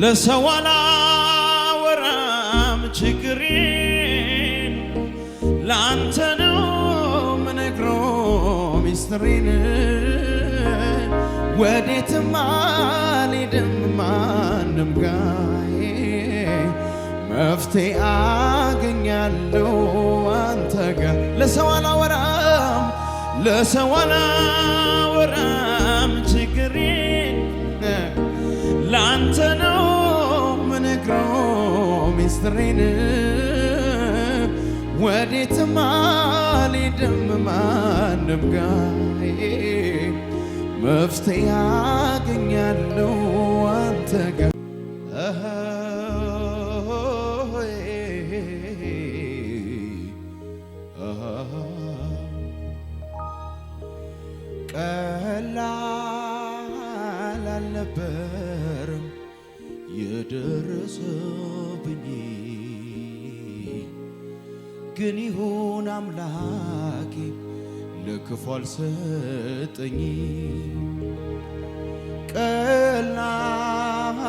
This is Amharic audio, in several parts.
ለሰው አላወራም ችግሬን ላንተ ነው ምነግረው ሚስጥሬን ወዴትም አልሄድም ማንም ጋር መፍትሄ አገኛለሁ አንተ ጋር ለሰው አላወራም ችግሬን ላንተ ነው ምነግረው ሚስጥሬን ወዴትም አልሄድም ማንም ጋር መፍትሄ አገኛለሁ አንተ ጋር ቀላል አልነበረም የደረሰብኝ ግን ይሁን አምላኬ ለክፉ አልሰጠኝ ቀላል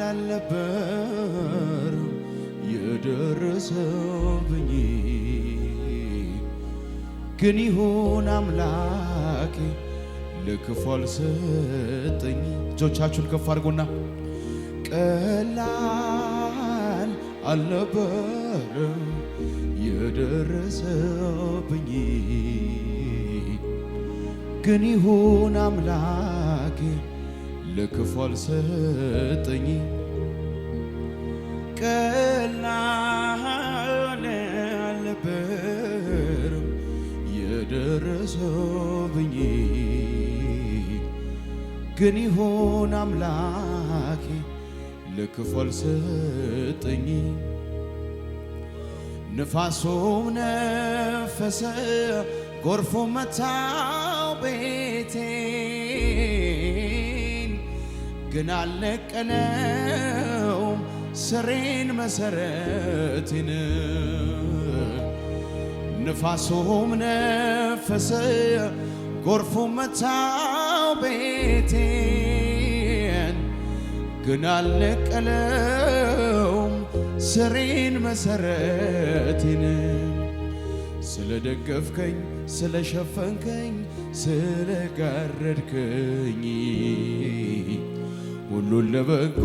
አልነበረም የደረሰብኝ ግን ይሁን አምላኬ ለክፉ አልሰጠኝ እጆቻችሁን ከፍ አድርጉና ቀላል አልነበረም የደረሰብኝ ግን ይሁን አምላኬ ለክፉ አልሰጠኝ ቀላል አልነበረም የደረሰብኝ ግን ይሁን አምላኬ ለክፉ አልሰጠኝ ንፋሱም ነፈሰ ጎርፉ መታው ቤቴን ግን አልነቀለውም ስሬን መሰረቴን ንፋሱም ነፈሰ ጎርፉ መታው ቤቴን ግን አልነቀለውም ስሬን መሰረቴን ስለደገፍከኝ ስለሸፈንከኝ ስለጋረድከኝ ሁሉን ለበጎ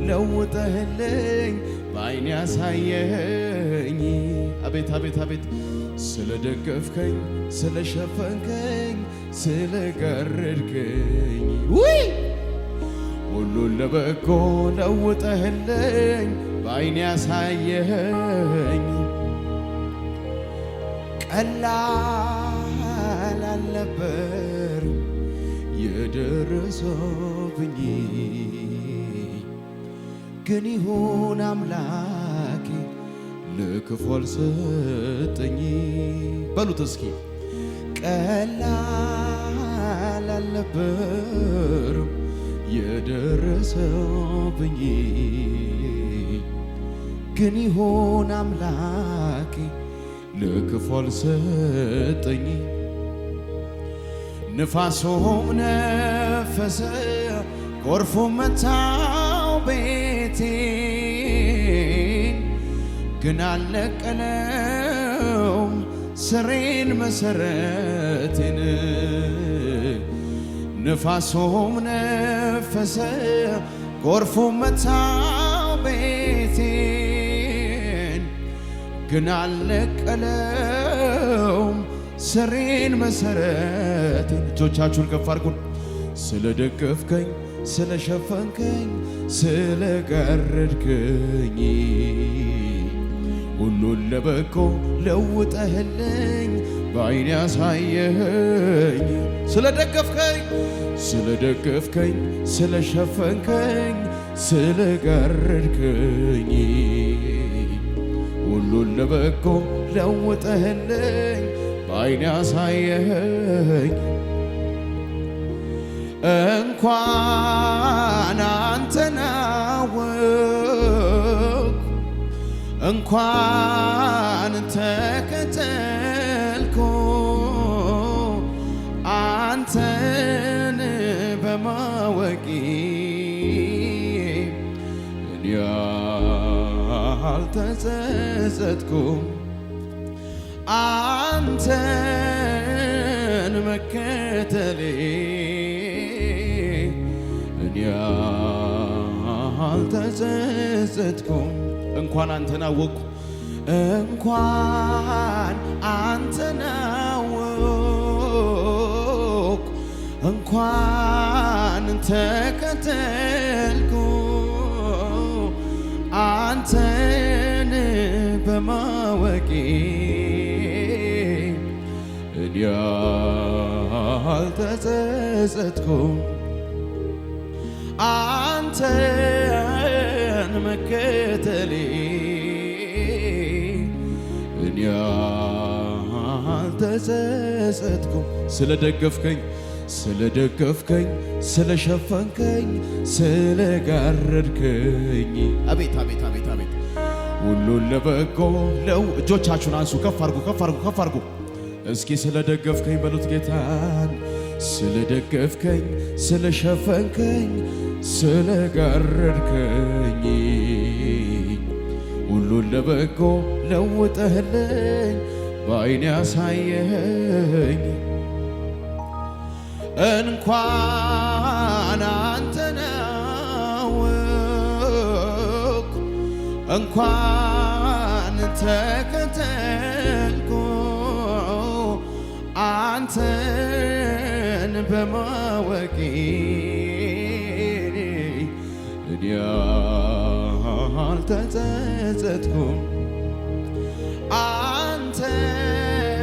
ለውጠህልኝ በዓይኔ ያሳየኸኝ አቤት አቤት አቤት ስለደገፍከኝ ስለሸፈንከኝ ስለጋረድከኝ ሁሉን ለበጎ ለውጠህልኝ በዓይኔ ያሳየኸኝ ቀላል አልነበረም የደረሰብኝ ግን ይሁን አምላኬ ለክፉ አልሰጠኝ በሉት እስኪ ቀላል አልነበረም የደረሰብኝ ግን ይሁን አምላኬ ለክፉ አልሰጠኝ ንፋሱም ነፈሰ ጎርፉ መታው ቤቴን ግን አልነቀለውም ስሬን መሰረቴን ንፋሱም ነፈሰ ጎርፉ መታው ቤቴን ግን አልነቀለውም ስሬን መሰረቴን እጆቻችሁን ከፍ አድርጉን ስለደገፍከኝ ስለሸፈንከኝ ስለጋረድከኝ ሁሉን ለበጎ ለውጠህልኝ በዓይኔ ያሳየኸኝ ስለደገፍከኝ ስለሸፈንከኝ ስለጋረድከኝ ሁሉን ለበጎ ለውጠህልኝ በዓይኔ ያሳየኸኝ እንኳን አንተን አወቅሁ እንኳን ተከተልኩ አንተን በማወቂ አልተጸጸትኩም አንተን መከተሌ እኔ አልተጸጸትኩም እንኳን አንተን አወቅኩ እንኳን አንተን አወቅኩ እንኳን ተከተልኩ አንተን በማወቄ እኔ አልተጸጸትኩም አንተን መከተሌ እኔ አልተጸጸትኩም ስለደገፍከኝ ስለሸፈንከኝ ስለጋረድከኝ አቤት አቤት አቤት አቤት ሁሉን ለበጎ ለው እጆቻችሁን አንሱ ከፍ አድርጉ እስኪ ስለደገፍከኝ በሉት ጌታን ስለደገፍከኝ ስለሸፈንከኝ ስለጋረድከኝ ሁሉን ለበጎ ለውጠህልኝ በዓይኔ ያሳየኸኝ እንኳን አንተን አወቅኩ እንኳን ተከተልኩ አንተን በማወቄ እኔ አልተጸጸትኩም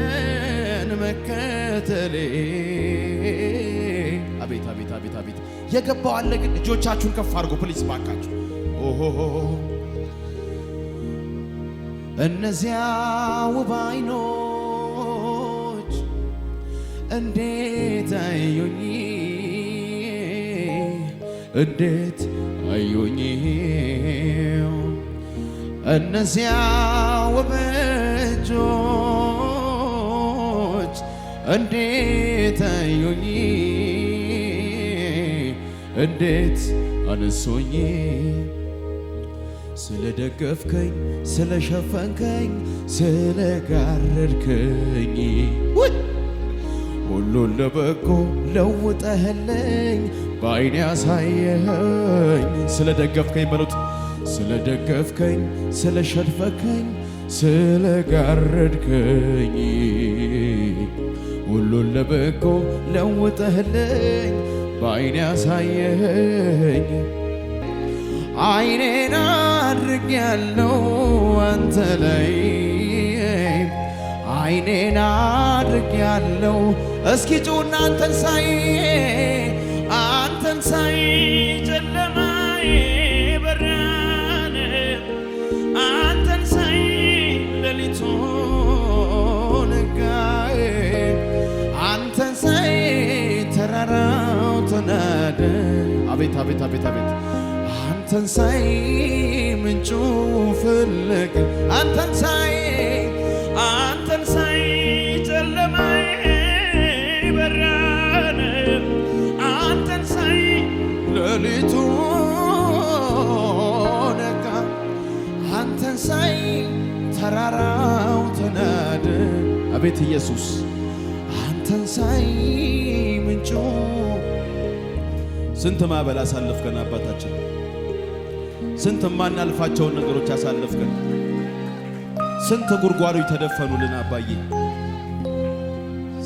አንተን መከተሌ አቤት አቤት አቤት አቤት የገባው አለ ግን እጆቻችሁን ከፍ አድርጉ ፕሊዝ ባካችሁ ኦሆ እነዚያ ውብ ዓይኖች እንዴት አዩኝ እነዚያ ውብ እጆች እንዴት አዩኝ እንዴት አነሱኝ ስለደገፍከኝ ስለሸፈንከኝ ስለጋረድከኝ ሁሉን ለበጎ ለውጠህልኝ በዓይኔ ያሳየኸኝ ስለደገፍከኝ በሉት ስለደገፍከኝ ስለሸፈንከኝ ስለጋረድከኝ ሁሉን ለበጎ ለውጠህልኝ በዓይኔ ያሳየኸኝ ዓይኔን አድርጌያለሁ አንተ ላይ ዓይኔን አድርጌያለሁ እስኪ ጩና አንተን ሳይ ጨለማዬ በራን አንተን ሳይ ሌሊቱ ነጋዬ አንተን ሳይ ተራራው ተናደ አቤት አቤት አቤት አቤት አንተን ሳይ ምንጩ ፈለቀ አንተን ሳይ ጨለማዬ በራን አንተን ሳይ ሌሊቱ ነጋ አንተን ሳይ ተራራው ተናደ አቤት ኢየሱስ አንተን ሳይ ምንጩ ስንት ማዕበል አሳለፍከን አባታችን ስንት ማናልፋቸውን ነገሮች አሳለፍከን ስንት ጉድጓዶች ተደፈኑልን አባዬ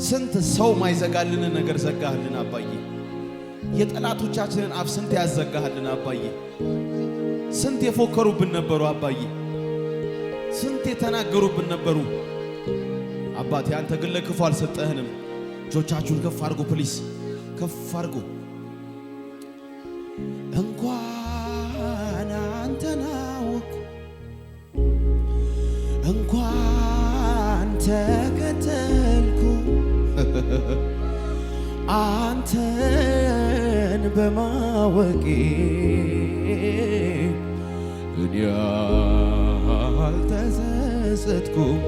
ስንት ሰው ማይዘጋልን ነገር ዘጋህልን አባዬ የጠላቶቻችንን አፍ ስንት ያዘጋህልን አባዬ ስንት የፎከሩብን ነበሩ አባዬ ስንት የተናገሩብን ነበሩ አባቴ አንተ ግን ለክፉ አልሰጠህንም እጆቻችሁን ከፍ አድርጉ ፕሊስ ከፍ አድርጉ እንኳን አንተን አወቅኩ እንኳን ተከተልኩ አንተን በማወቄ እኔ አልተጸጸትኩም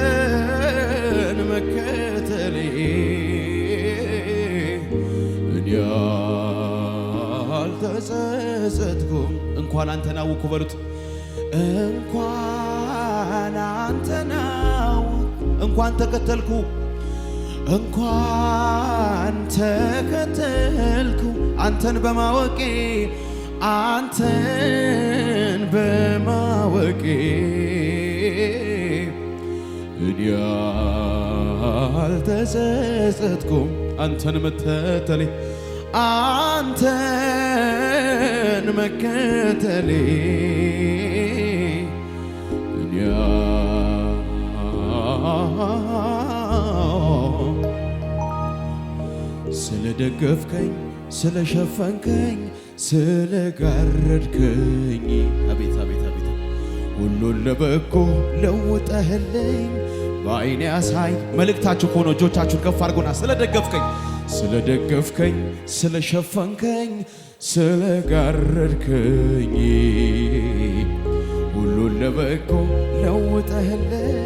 አንተን መከተሌ እኔ አልተጸጸትኩም። እንኳን አንተን አወኩ በሉት። እንኳን አንተን አወኩ፣ እንኳን ተከተልኩ፣ እንኳን ተከተልኩ አንተን በማወቄ አንተን በማወቄ እኔ አልተጸጸትኩም። አንተን መከተሌ አንተን መከተሌ እኔ ስለደገፍከኝ ስለሸፈንከኝ ስለጋረድከኝ አቤት አቤት አቤት ሁሉን ለበጎ ለውጠህልኝ በዓይኔ ያሳይ። መልእክታችሁ ከሆነ እጆቻችሁን ከፍ አድርጎና ስለደገፍከኝ ስለሸፈንከኝ ስለጋረድከኝ ሁሉን ለበጎ ለውጠህልኝ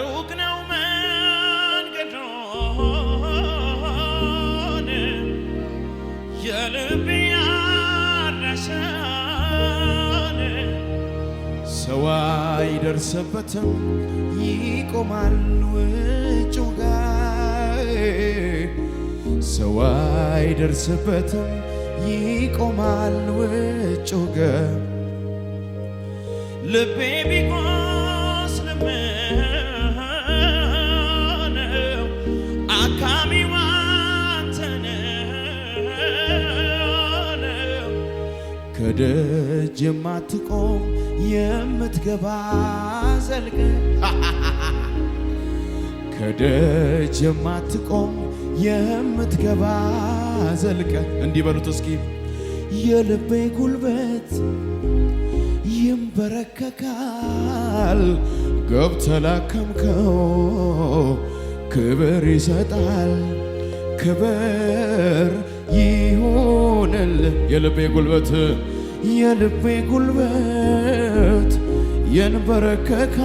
ሩቅ ነው መንገዶን የልብ ያረሰን ሰው አይደርስበትም ይቆማል ውጭው ጋር ሰው አይደርስበትም ይቆማል ውጭው ጋር ልቤ ቢቆስልም ከደጅ የማትቆም የምትገባ ዘልቀ ከደጅ የማትቆም የምትገባ ዘልቀ እንዲህ በሉት እስኪ የልቤ ጉልበት ይንበረከካል ገብተህ ላከምከው ክብር ይሰጣል ክብር ይሆንል የልቤ ጉልበት ይንበረከካል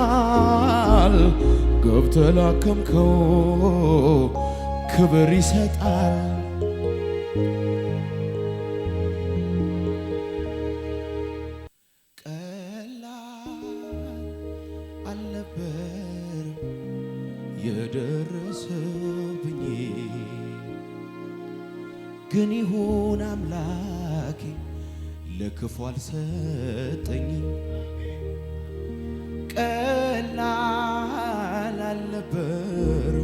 ገብተህ ላከምከው ክብር ይሰጣል። ቀላል አልነበር የደረሰብኝ ግን ይሁን አምላኬ ለክፉ አልሰጠኝም። ቀላል አልነበር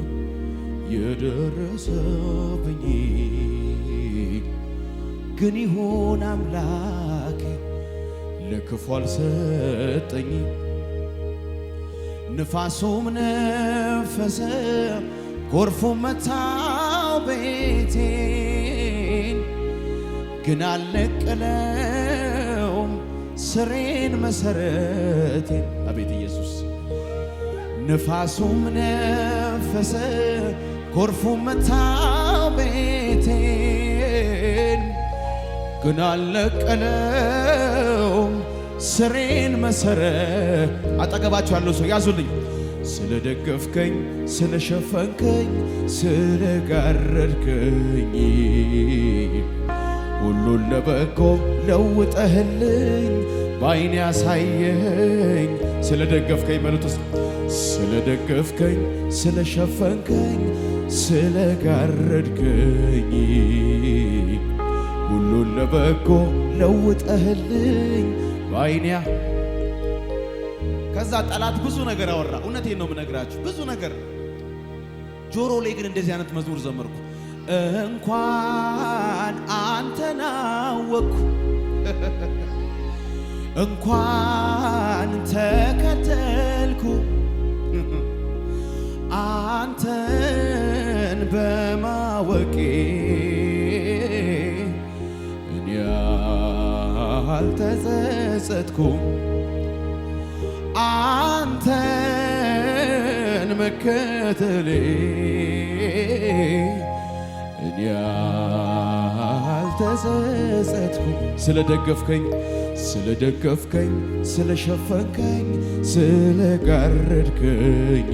የደረሰብኝ ግን ይሁን አምላኬ ለክፉ አልሰጠኝም። ንፋሱም ነፈሰ ጎርፉም መታው ቤቴን ግን አልነቀለውም ስሬን መሰረቴን። አቤት ኢየሱስ ንፋሱም ነፈሰ ጎርፉም መታው ቤቴን ግን አልነቀለውም ስሬን መሰረት። አጠገባችሁ ያለው ሰው ያዙልኝ። ስለደገፍከኝ ስለሸፈንከኝ ስለጋረድከኝ ሁሉን ለበጎ ለውጠህልኝ በዓይኔ ያሳየኝ። ስለደገፍከኝ በሉት ውስጥ ስለደገፍከኝ ስለሸፈንከኝ ስለጋረድከኝ ሁሉን ለበጎ ለውጠህልኝ በዓይኔ። ከዛ ጠላት ብዙ ነገር አወራ። እውነቴን ነው የምነግራችሁ፣ ብዙ ነገር። ጆሮ ላይ ግን እንደዚህ አይነት መዝሙር ዘመርኩ። እንኳን አንተን አወቅኩ እንኳን ተከተልኩ አንተን በማወቄ እኔ አልተጸጸትኩም አንተን መከተሌ እኔ አልተጸጸትኩም ስለደገፍከኝ ስለሸፈንከኝ ስለጋረድከኝ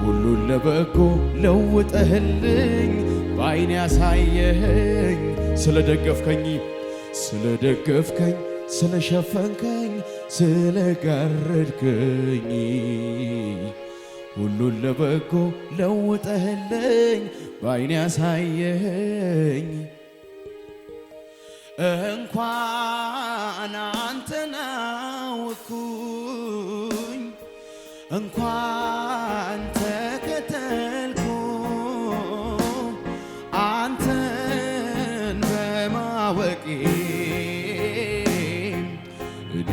ሁሉን ለበጎ ለውጠህልኝ በዓይኔ ያሳየኸኝ ስለደገፍከኝ ስለሸፈንከኝ ስለጋረድከኝ ሁሉን ለበጎ ለውጠህልኝ በዓይኔ ያሳየኸኝ እንኳን አንተን አወቅኩኝ እንኳን ተከተልኩ አንተን በማወቄ እኔ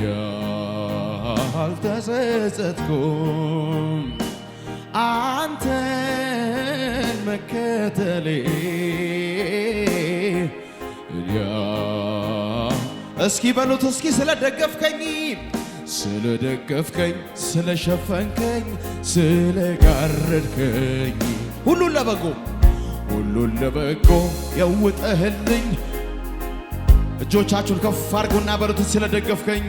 አልተጸጸትኩም አንተን መከተሌ እስኪ በሉት እስኪ ስለደገፍከኝ ስለሸፈንከኝ ስለጋረድከኝ ሁሉን ለበጎ የውጠህልኝ እጆቻችሁን ከፍ አድርጉና በሉት ስለደገፍከኝ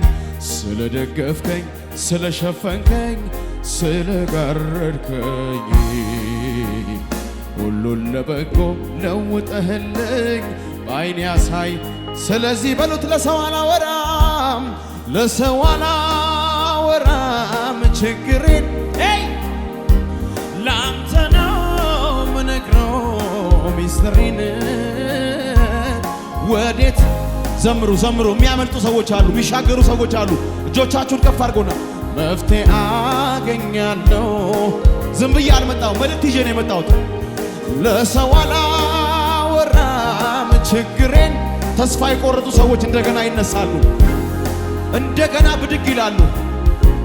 ስለሸፈንከኝ ስለጋረድከኝ ሁሉን ለበጎ ለውጠህልኝ በዓይኔ ያሳይ ስለዚህ በሉት ለሰው አላወራም ችግሬን ላንተ ነው ምነግረው ሚስጥሬን ወዴት ዘምሩ የሚያመልጡ ሰዎች አሉ የሚሻገሩ ሰዎች አሉ እጆቻችሁን ከፍ አድርጎና መፍትሄ አገኛለሁ ዝም ብዬ አልመጣሁም መልእክት ይዤ ነው የመጣሁት ለሰው አላወራም ችግሬን ተስፋ የቆረጡ ሰዎች እንደገና ይነሳሉ እንደገና ብድግ ይላሉ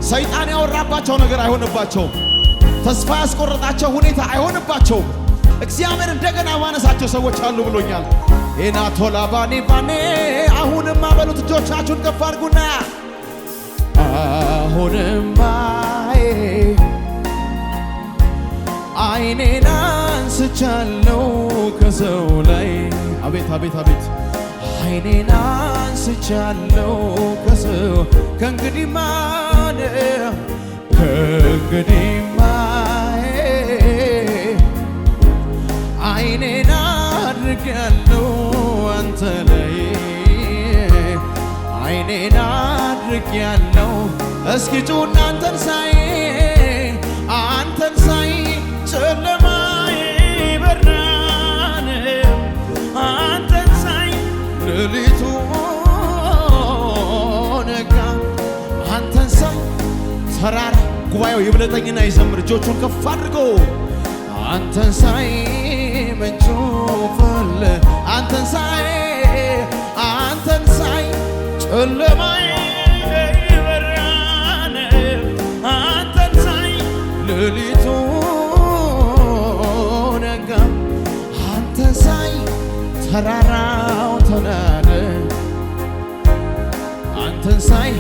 ሰይጣን ያወራባቸው ነገር አይሆንባቸውም ተስፋ ያስቆረጣቸው ሁኔታ አይሆንባቸውም እግዚአብሔር እንደገና ማነሳቸው ሰዎች አሉ ብሎኛል ኤናቶላ ባኔ አሁንማ በሉት እጆቻችሁን ከፍ አድርጉና አሁንማ ዓይኔን አንስቻለሁ ከሰው ላይ አቤት ዓይኔን አንስቻለሁ ከሰው ከእንግዲህማ ዓይኔን አድርጌያለሁ አንተ ላይ ዓይኔን አድርጌያለሁ እስኪ ጩና አንተን ሳይ ጨለማዬ በራን አንተን ሳይ ሌሊቱ ነጋ አንተን ሳይ ተራራ ጉባኤው ይብለጠኝና ይዘምር እጆቹን ከፍ አድርጎ አንተን ሳይ ምንጩ ፈለ አንተን ሳይ ጨለማዬ በራን አንተን ሳይ ሌሊቱ ነጋ አንተን ሳይ ተራራው ተናደ አንተን ሳይ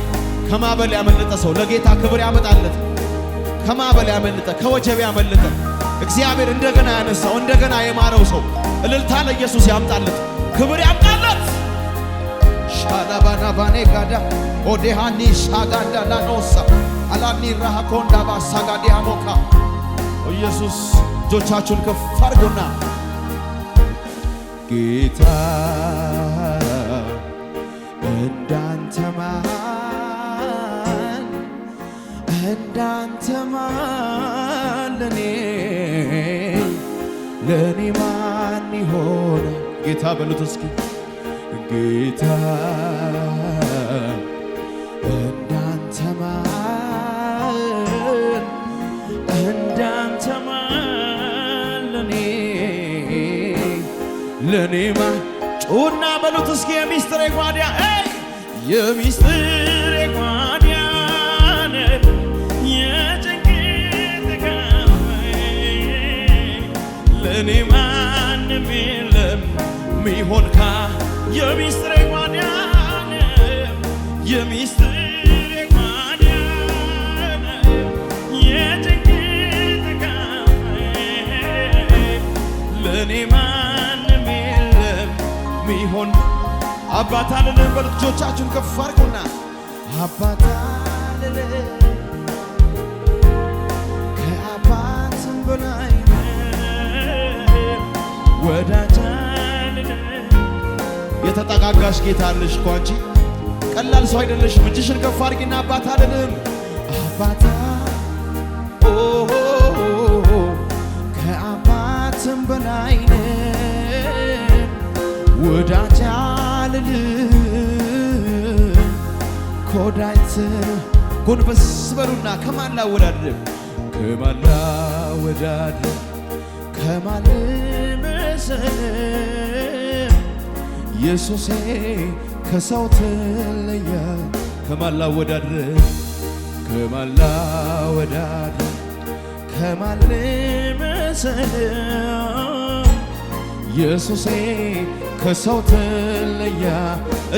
ከማዕበል ያመለጠ ሰው ለጌታ ክብር ያመጣለት ከማዕበል ያመለጠ ከወጀብ ያመለጠ እግዚአብሔር እንደገና ያነሳው እንደገና የማረው ሰው እልልታ ለኢየሱስ ያምጣለት ክብር ያምጣለት ሻላባና ባኔ ጋዳ ኦዴሃኒ ሻጋዳ ላኖሳ አላኒ ራሃኮንዳ ባሳጋዲ አሞካ ኢየሱስ እጆቻችሁን ከፍ አድርጉና ጌታ እንዳንተ ማን ለኔ ማን ይሆን ጌታ በሉት እስኪ ጌታ እንዳንተ ማን ለኔ ማን ጩና በሉት እስኪ የሚስጥሬ ጓዳ የሚስጥሬ ጓዳ የጭንቅ ተካፋይ ለእኔ ማንም የለም ሚሆን የሚስጥሬ ጓዳን የሚስጥሬ ጓዳን የጭንቅ ተካፋይ ለእኔ ማንም የለም ሚሆን አባት አልልም በሉ እጆቻችሁን ከፍ አድርጉና አባት አልልም ከአባትም በላይ ወዳጅ አልልም የተጠጋጋሽ ጌታ አለሽ እኮ አንቺ ቀላል ሰው አይደለሽም እጅሽን ከፍ አድርጊና አባት አልልም አባታ ከአባትም በላይ ወዳጅ አልልም ኮዳይት ጎንበስ በሉና ከማን ላወዳድር ከማን ላወዳድር ከማን ልመስል ኢየሱሴ ከሰው ተለየ ከማን ላወዳድር ከማን ላወዳድር ከማን ልመስል ኢየሱሴ ከሰው ተለየ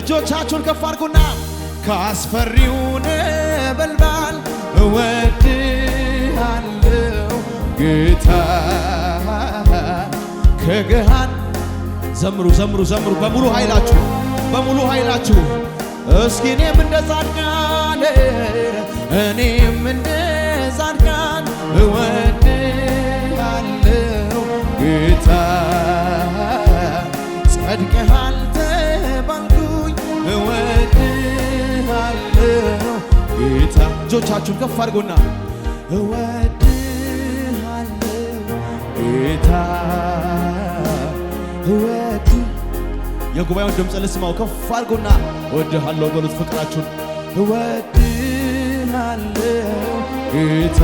እጆቻችሁን ከፍ አድርጉና ካስፈሪው ነበልባል እወድሃለሁ ጌታ ከገሃን ዘምሩ ዘምሩ ዘምሩ በሙሉ ኃይላችሁ በሙሉ ኃይላችሁ እስኪ እኔም እንደ ጻድቃን እወድሃለሁ ጌታ ጸድቀሃል ተባልኩኝ እወድሃለሁ ጌታ እጆቻችሁን ከፍ አድርጉና እወድሃለሁ ጌታ የጉባኤውን ድምፅ ልስማው ከፍ አድርጉና እወድሃለሁ በሉት ፍቅራችሁን እወድሃለሁ ጌታ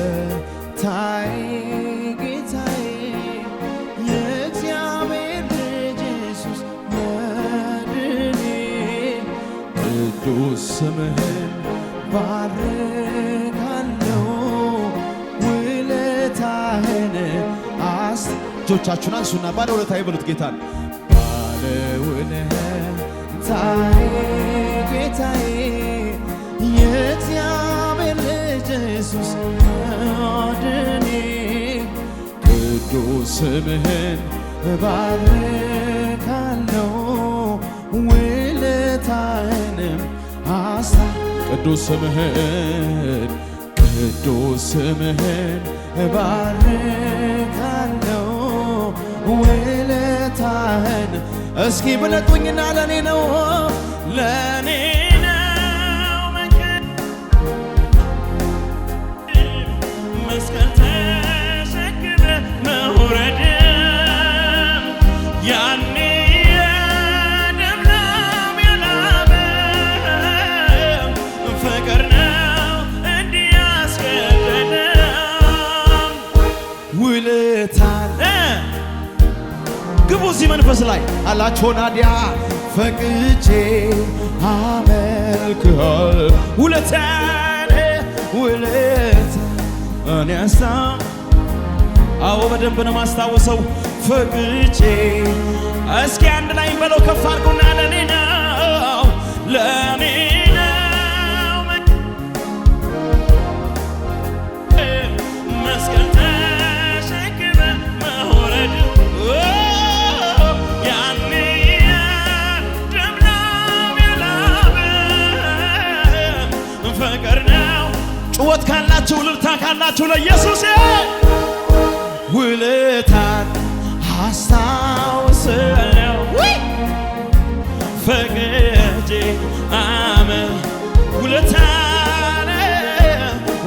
ባለውለታዬ ጌታዬ የእግዚአብሔር ልጅ ኢየሱስ መድኔ ቅዱስ ስምህን ባርካለሁ ውለታህን እጆቻችሁን አንሱና ባለውለታዬ በሉት ጌታን ባለውለታዬ ጌታዬ የእግዚአብሔር ልጅ ኢየሱስ መድኔ ቅዱስ ስምህን ባርካለሁ ውለታህንም ቅዱስ ስምህን ባርካለሁ ውለታህን እስኪ ብለጡኝና ለኔ ነው መስቀል ተሸክመ መውረድ ያኔ የደም ያላበ ፍቅር ነው እንዲያስገደደ ውለታን ግቡ እዚህ መንፈስ ላይ አላችሁ ናዲያ ፈቅጄ አመልክሃል ውለታን እኔ አዎ በደንብ ነው ማስታወሰው ፈቅጄ እስኪ አንድ ላይ በለው ከፍ አድርጉና ለኔ ነው መስቀል ተሸክመ መውረድ ያኔ ደም ያላበ ፍቅር ነው ጭወት ካላችሁ ልልታ ካላችሁ ለኢየሱስ ውለታን አስታውሳለሁ ፈቅጄ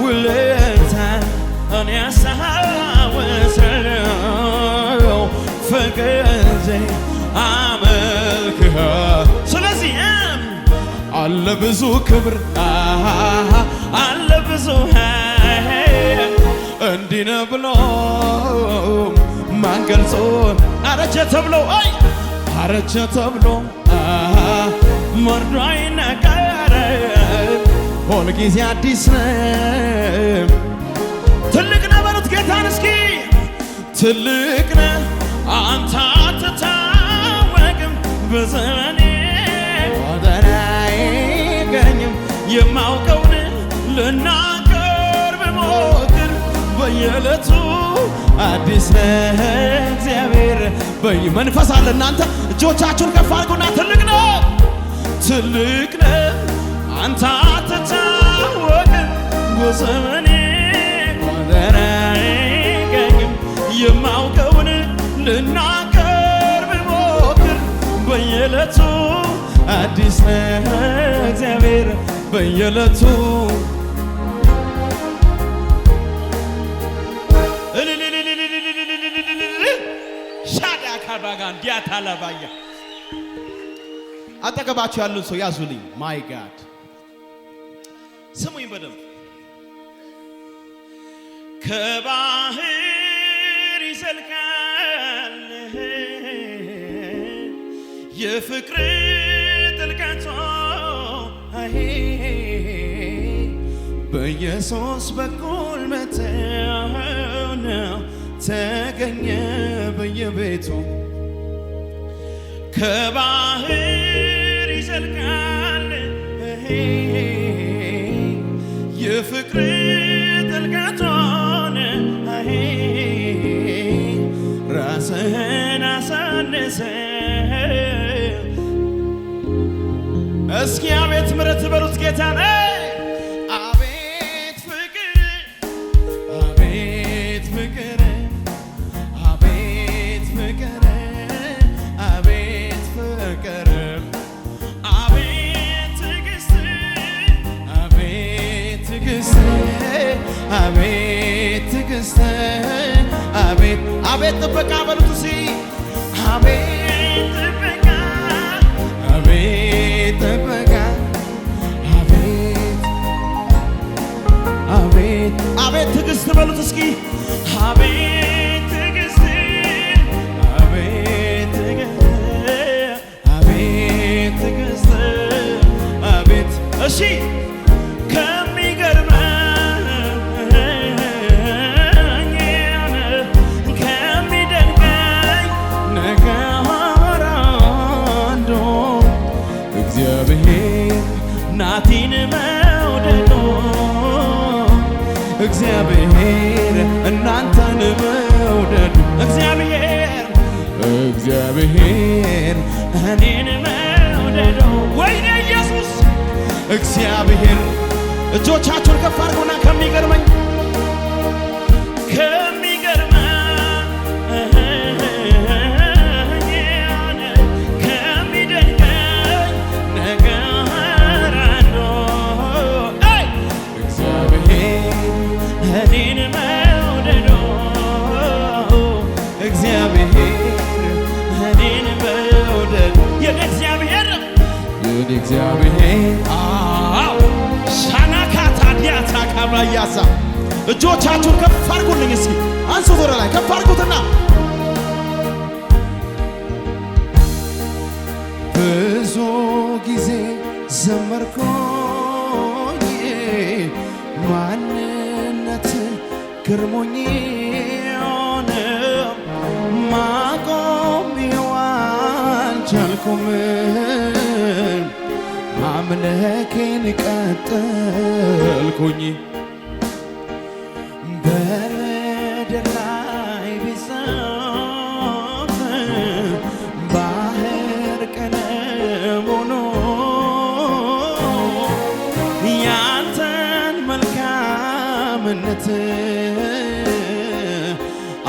ውለታን እኔ አስታውሳለሁ ፈቅጄ አመልክሃለሁ ስለዚህ አለ ብዙ ክብር አለ ብዙ እንዲህ ነው ብሎ ማን ገልጾ አረጀ ተብሎ መርዶ አይነገርም ሁል ጊዜ አዲስ ነው። ትልቅ ነህ በሉት ጌታን እስኪ ትልቅ ነህ አንተ አትታወቅም በዘመኔ ወደር አይገኝም የማውቀውን ልናገር ብሞክር በየዕለቱ አዲስ ነህ እግዚአብሔር በየመንፈስ አለ እናንተ እጆቻችሁን ከፍ አድርጉና ትልቅ ነህ ትልቅ ነህ አንተ አትታወቅም በዘመኔ ወደር አይገኝም የማውቀውን ልናገር ብሞክር በየዕለቱ አዲስ ነህ እግዚአብሔር በየዕለቱ ሻዳ ካባጋን ዲያታላባያ አጠገባችሁ ያሉን ሰው ያዙልኝ። ማይ ጋድ ስሙኝ በደንብ ከባህር ይዘልቃል የፍቅር ጥልቀቱ በኢየሱስ በኩል መተው ተገኘ በየቤቱ ከባህር ይዘልቃል የፍቅር ጥልቀቱን ራስህን አሳነሰ እስኪ አቤት ምሕረት በሉት ጌታን አቤት ፍቅር አቤት ፍቅር አቤት ፍቅር አቤት ፍቅር አቤት ትዕግስት አቤት ትዕግስት አቤት ትዕግስት አቤት አቤት ጥበቃ በሉት እስኪ አቤት ጥበቃ አቤት ጥበቃ አቤት አቤት አቤት ትዕግስት በሉት እስኪ አቤት ትዕግስት አቤት ትዕግስት አቤት ትዕግስት አቤት እሺ ከሚደንቀኝ ነገር አንዱ እግዚአብሔር ናቲን መውደዱ እግዚአብሔር እናንተን መውደዱ እግዚአብሔር እኔን መውደዱ ወይኔ ኢየሱስ እግዚአብሔር እጆቻችሁን ከፍ አድርጉና ከሚገርመኝ እግዚአብሔር ሻናካታ ዲያታ ካባያሳ እጆቻችሁን ከፍ አድርጉልኝ እስኪ አንሱት ወደ ላይ ከፍ አድርጉትና ብዙ ጊዜ ዘመርኩኝ ማንነት ግርሞኝ ማቆም አልቻልኩም አምልኬን ቀጠልኩኝ በምድር ላይ ቢሰፍ ባህር ቀለም ሆኖ ያንተን መልካምነት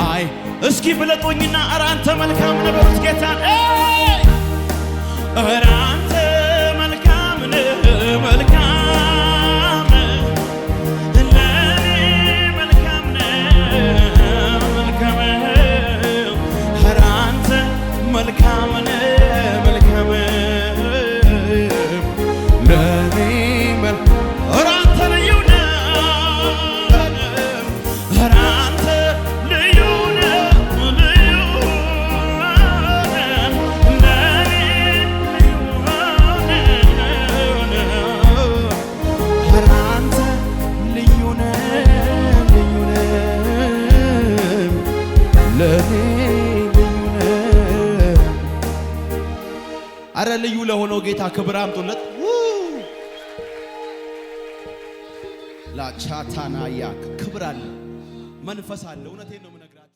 አይ እስኪ ብለጦኝና ኧረ አንተ መልካም ነህ በሉት ጌታን ኧረ አንተ መልካም ነህ መልካም ለኔ መልካም ነህ መልካም ኧረ አንተ መልካም ነህ መልካም ለኔ ኧረ አንተ ልዩ ነህ ኧረ አንተ ልዩ ነህ ልዩ አረ ልዩ ለሆነው ጌታ ክብር አምጡለት። ላቻታናያ ክብር አለ፣ መንፈስ አለ። እውነቴን ነው።